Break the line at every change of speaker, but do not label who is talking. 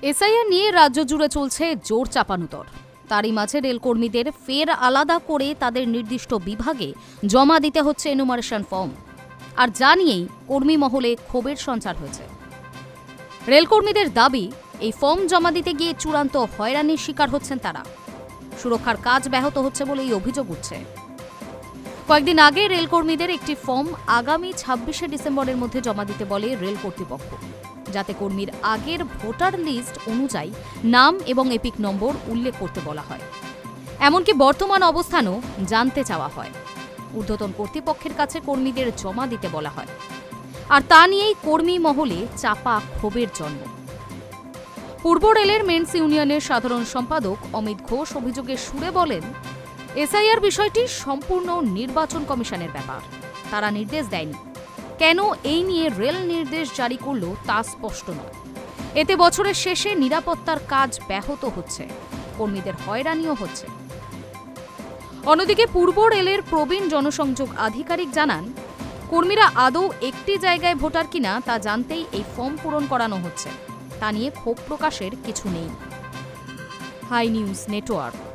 SIR নিয়ে রাজ্য জুড়ে চলছে জোর চাপানুতর। তারই মাঝে রেলকর্মীদের ফের আলাদা করে তাদের নির্দিষ্ট বিভাগে জমা দিতে হচ্ছে এনুমারেশন ফর্ম। আর যা নিয়েই কর্মী মহলে ক্ষোভের সঞ্চার হয়েছে। রেলকর্মীদের দাবি, এই ফর্ম জমা দিতে গিয়ে চূড়ান্ত হয়রানির শিকার হচ্ছেন তারা। সুরক্ষার কাজ ব্যাহত হচ্ছে বলেই অভিযোগ উঠছে। কয়েকদিন আগে রেলকর্মীদের একটি ফর্ম আগামী ২৬শে ডিসেম্বরের মধ্যে জমা দিতে বলে রেল কর্তৃপক্ষ, যাতে কর্মীর আগের ভোটার লিস্ট অনুযায়ী নাম এবং এপিক নম্বর উল্লেখ করতে বলা হয়। এমনকি বর্তমান অবস্থানও জানতে চাওয়া হয়। ঊর্ধ্বতন কর্তৃপক্ষের কাছে কর্মীদের জমা দিতে বলা হয়। আর তা নিয়েই কর্মী মহলে চাপা ক্ষোভের জন্ম। পূর্ব রেলের মেন্স ইউনিয়নের সাধারণ সম্পাদক অমিত ঘোষ অভিযোগের সুরে বলেন, এসআইআর বিষয়টি সম্পূর্ণ নির্বাচন কমিশনের ব্যাপার। তারা নির্দেশ দেয়নি। কেন এই নিয়ে রেল নির্দেশ জারি করল তা স্পষ্ট নয়। এতে বছরের শেষে নিরাপত্তার কাজ ব্যাহত হচ্ছে, কর্মীদের হয়রানিও হচ্ছে। অন্যদিকে পূর্ব রেলের প্রবীণ জনসংযোগ আধিকারিক জানান, কর্মীরা আদৌ একটি জায়গায় ভোটার কিনা তা জানতেই এই ফর্ম পূরণ করানো হচ্ছে। তা নিয়ে ক্ষোভ প্রকাশের কিছু নেই। Hi news network.